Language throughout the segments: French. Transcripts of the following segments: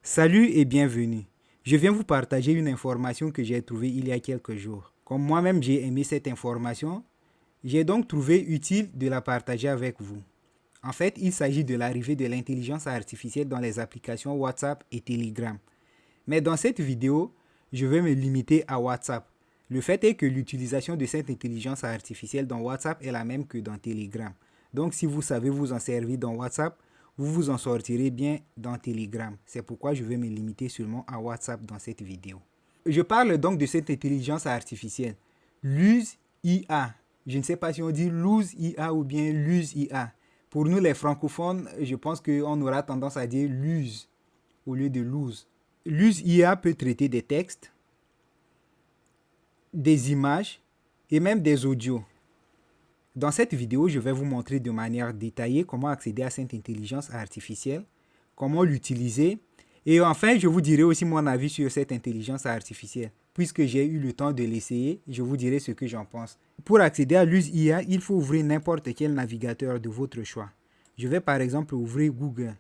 Salut et bienvenue. Je viens vous partager une information que j'ai trouvée il y a quelques jours. Comme moi-même j'ai aimé cette information, j'ai donc trouvé utile de la partager avec vous. En fait, il s'agit de l'arrivée de l'intelligence artificielle dans les applications WhatsApp et Telegram. Mais dans cette vidéo, je vais me limiter à WhatsApp. Le fait est que l'utilisation de cette intelligence artificielle dans WhatsApp est la même que dans Telegram. Donc si vous savez vous en servir dans WhatsApp, vous vous en sortirez bien dans Telegram. C'est pourquoi je vais me limiter seulement à WhatsApp dans cette vidéo. Je parle donc de cette intelligence artificielle. Luz IA. Je ne sais pas si on dit Luz IA ou bien Luz IA. Pour nous les francophones, je pense qu'on aura tendance à dire Luz au lieu de Luz. Luz IA peut traiter des textes, des images et même des audios. Dans cette vidéo, je vais vous montrer de manière détaillée comment accéder à cette intelligence artificielle, comment l'utiliser et enfin, je vous dirai aussi mon avis sur cette intelligence artificielle. Puisque j'ai eu le temps de l'essayer, je vous dirai ce que j'en pense. Pour accéder à l'US IA, il faut ouvrir n'importe quel navigateur de votre choix. Je vais par exemple ouvrir Google.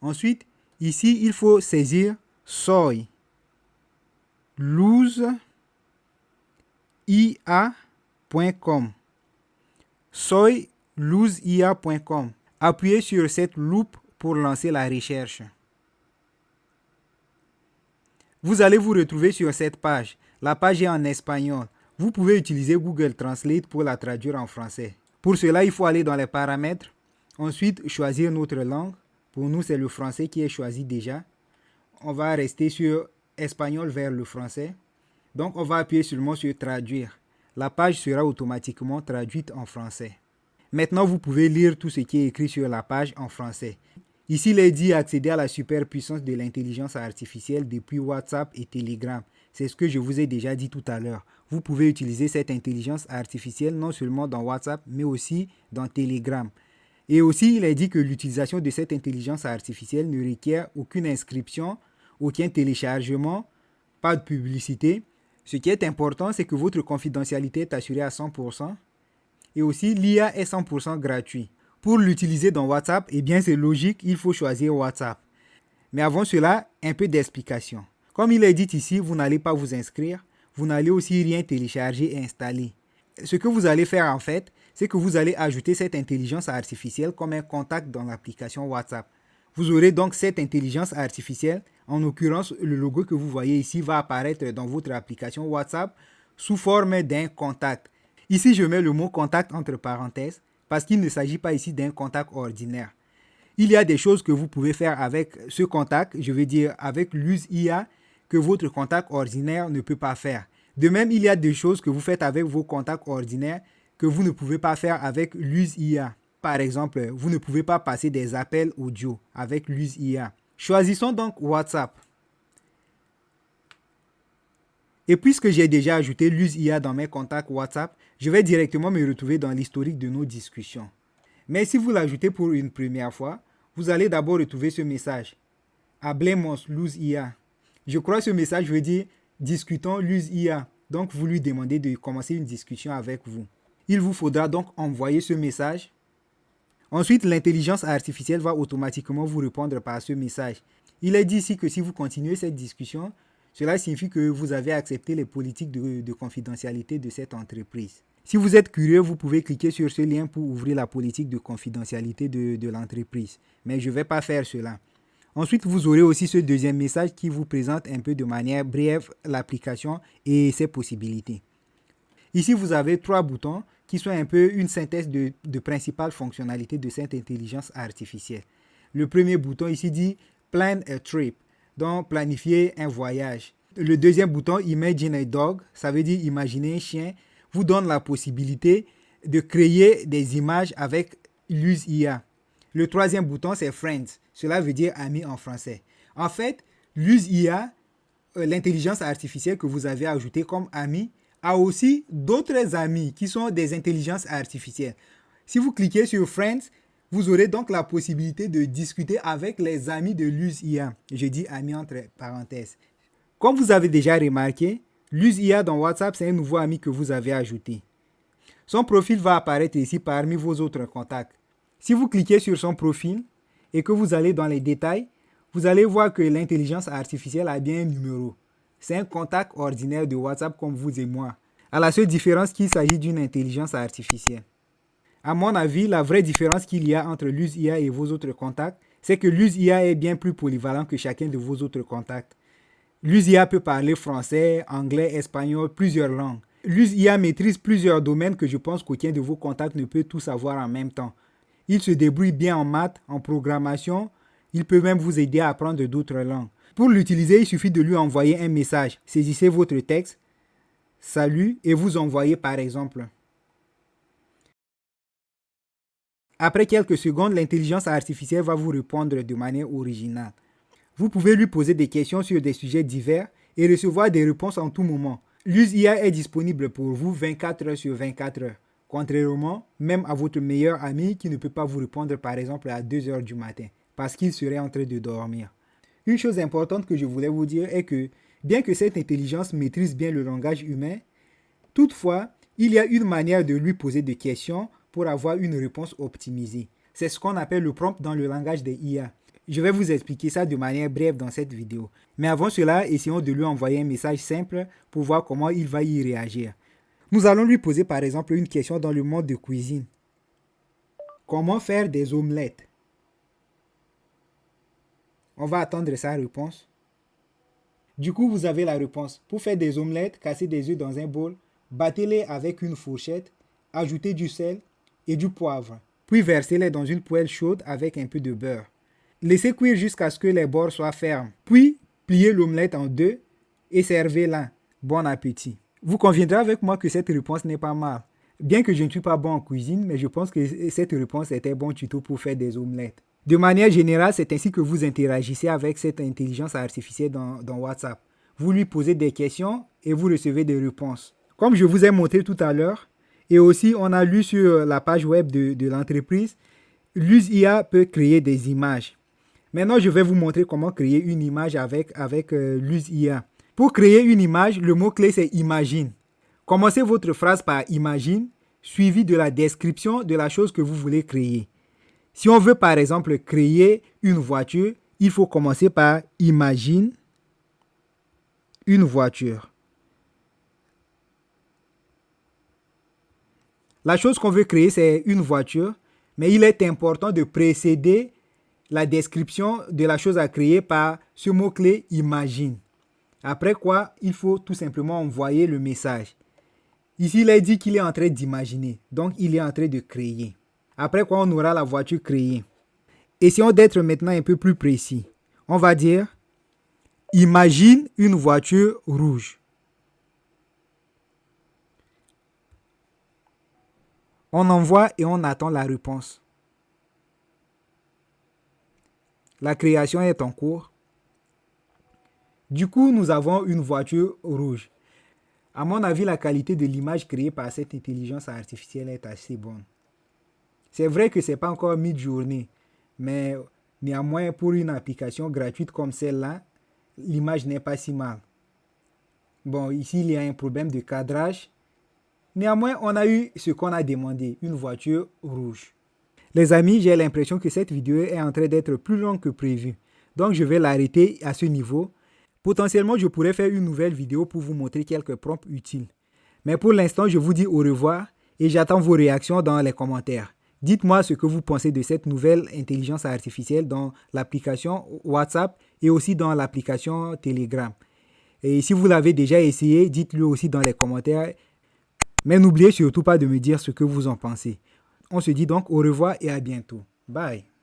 Ensuite, ici, il faut saisir Soy, luzia.com. Soy-luzia.com. Appuyez sur cette loupe pour lancer la recherche. Vous allez vous retrouver sur cette page. La page est en espagnol. Vous pouvez utiliser Google Translate pour la traduire en français. Pour cela, il faut aller dans les paramètres. Ensuite, choisir notre langue. Pour nous, c'est le français qui est choisi déjà. On va rester sur espagnol vers le français. Donc, on va appuyer seulement sur traduire. La page sera automatiquement traduite en français. Maintenant, vous pouvez lire tout ce qui est écrit sur la page en français. Ici, il est dit accéder à la superpuissance de l'intelligence artificielle depuis WhatsApp et Telegram. C'est ce que je vous ai déjà dit tout à l'heure. Vous pouvez utiliser cette intelligence artificielle non seulement dans WhatsApp, mais aussi dans Telegram. Et aussi, il est dit que l'utilisation de cette intelligence artificielle ne requiert aucune inscription, aucun téléchargement, pas de publicité. Ce qui est important, c'est que votre confidentialité est assurée à 100%. Et aussi, l'IA est 100% gratuit. Pour l'utiliser dans WhatsApp, eh bien c'est logique, il faut choisir WhatsApp. Mais avant cela, un peu d'explication. Comme il est dit ici, vous n'allez pas vous inscrire, vous n'allez aussi rien télécharger et installer. Ce que vous allez faire en fait, c'est que vous allez ajouter cette intelligence artificielle comme un contact dans l'application WhatsApp. Vous aurez donc cette intelligence artificielle, en l'occurrence le logo que vous voyez ici va apparaître dans votre application WhatsApp sous forme d'un contact. Ici je mets le mot contact entre parenthèses parce qu'il ne s'agit pas ici d'un contact ordinaire. Il y a des choses que vous pouvez faire avec ce contact, je veux dire avec l'US IA, que votre contact ordinaire ne peut pas faire. De même, il y a des choses que vous faites avec vos contacts ordinaires que vous ne pouvez pas faire avec l'US IA. Par exemple, vous ne pouvez pas passer des appels audio avec l'US IA. Choisissons donc WhatsApp. Et puisque j'ai déjà ajouté l'US IA dans mes contacts WhatsApp, je vais directement me retrouver dans l'historique de nos discussions. Mais si vous l'ajoutez pour une première fois, vous allez d'abord retrouver ce message. Hablemos Luz IA. Je crois que ce message veut dire discutons Luz IA. Donc vous lui demandez de commencer une discussion avec vous. Il vous faudra donc envoyer ce message. Ensuite, l'intelligence artificielle va automatiquement vous répondre par ce message. Il est dit ici que si vous continuez cette discussion, cela signifie que vous avez accepté les politiques de confidentialité de cette entreprise. Si vous êtes curieux, vous pouvez cliquer sur ce lien pour ouvrir la politique de confidentialité de l'entreprise. Mais je ne vais pas faire cela. Ensuite, vous aurez aussi ce deuxième message qui vous présente un peu de manière brève l'application et ses possibilités. Ici, vous avez 3 boutons qui sont un peu une synthèse de principales fonctionnalités de cette intelligence artificielle. Le premier bouton ici dit « Plan a trip », donc planifier un voyage. Le deuxième bouton « Imagine a dog », ça veut dire imaginer un chien, vous donne la possibilité de créer des images avec l'US IA. Le troisième bouton, c'est « Friends », cela veut dire « amis » en français. En fait, l'US IA, l'intelligence artificielle que vous avez ajoutée comme ami, a aussi d'autres amis qui sont des intelligences artificielles. Si vous cliquez sur Friends, vous aurez donc la possibilité de discuter avec les amis de l'US IA. Je dis amis entre parenthèses. Comme vous avez déjà remarqué, l'US IA dans WhatsApp, c'est un nouveau ami que vous avez ajouté. Son profil va apparaître ici parmi vos autres contacts. Si vous cliquez sur son profil et que vous allez dans les détails, vous allez voir que l'intelligence artificielle a bien un numéro. C'est un contact ordinaire de WhatsApp comme vous et moi. À la seule différence qu'il s'agit d'une intelligence artificielle. À mon avis, la vraie différence qu'il y a entre l'USE IA et vos autres contacts, c'est que l'USE IA est bien plus polyvalent que chacun de vos autres contacts. L'USE IA peut parler français, anglais, espagnol, plusieurs langues. L'USE IA maîtrise plusieurs domaines que je pense qu'aucun de vos contacts ne peut tous savoir en même temps. Il se débrouille bien en maths, en programmation, il peut même vous aider à apprendre d'autres langues. Pour l'utiliser, il suffit de lui envoyer un message. Saisissez votre texte, salut, et vous envoyez par exemple. Après quelques secondes, l'intelligence artificielle va vous répondre de manière originale. Vous pouvez lui poser des questions sur des sujets divers et recevoir des réponses en tout moment. L'USE IA est disponible pour vous 24 heures sur 24 heures. Contrairement même à votre meilleur ami qui ne peut pas vous répondre par exemple à 2 heures du matin parce qu'il serait en train de dormir. Une chose importante que je voulais vous dire est que bien que cette intelligence maîtrise bien le langage humain, toutefois, il y a une manière de lui poser des questions pour avoir une réponse optimisée. C'est ce qu'on appelle le prompt dans le langage des IA. Je vais vous expliquer ça de manière brève dans cette vidéo. Mais avant cela, essayons de lui envoyer un message simple pour voir comment il va y réagir. Nous allons lui poser par exemple une question dans le mode de cuisine. Comment faire des omelettes? On va attendre sa réponse. Du coup, vous avez la réponse. Pour faire des omelettes, cassez des œufs dans un bol, battez-les avec une fourchette, ajoutez du sel et du poivre. Puis versez-les dans une poêle chaude avec un peu de beurre. Laissez cuire jusqu'à ce que les bords soient fermes. Puis, pliez l'omelette en deux et servez-la. Bon appétit. Vous conviendrez avec moi que cette réponse n'est pas mal. Bien que je ne suis pas bon en cuisine, mais je pense que cette réponse était un bon tuto pour faire des omelettes. De manière générale, c'est ainsi que vous interagissez avec cette intelligence artificielle dans WhatsApp. Vous lui posez des questions et vous recevez des réponses. Comme je vous ai montré tout à l'heure, et aussi on a lu sur la page web de l'entreprise, l'USE IA peut créer des images. Maintenant, je vais vous montrer comment créer une image avec l'USE IA. Pour créer une image, le mot-clé c'est imagine. Commencez votre phrase par imagine, suivi de la description de la chose que vous voulez créer. Si on veut par exemple créer une voiture, il faut commencer par imagine une voiture. La chose qu'on veut créer, c'est une voiture, mais il est important de précéder la description de la chose à créer par ce mot-clé imagine. Après quoi, il faut tout simplement envoyer le message. Ici, il est dit qu'il est en train d'imaginer, donc il est en train de créer. Après quoi, on aura la voiture créée. Essayons d'être maintenant un peu plus précis. On va dire, imagine une voiture rouge. On envoie et on attend la réponse. La création est en cours. Du coup, nous avons une voiture rouge. À mon avis, la qualité de l'image créée par cette intelligence artificielle est assez bonne. C'est vrai que ce n'est pas encore mid-journée, mais néanmoins, pour une application gratuite comme celle-là, l'image n'est pas si mal. Bon, ici, il y a un problème de cadrage. Néanmoins, on a eu ce qu'on a demandé, une voiture rouge. Les amis, j'ai l'impression que cette vidéo est en train d'être plus longue que prévu. Donc, je vais l'arrêter à ce niveau. Potentiellement, je pourrais faire une nouvelle vidéo pour vous montrer quelques prompts utiles. Mais pour l'instant, je vous dis au revoir et j'attends vos réactions dans les commentaires. Dites-moi ce que vous pensez de cette nouvelle intelligence artificielle dans l'application WhatsApp et aussi dans l'application Telegram. Et si vous l'avez déjà essayé, dites-le aussi dans les commentaires. Mais n'oubliez surtout pas de me dire ce que vous en pensez. On se dit donc au revoir et à bientôt. Bye.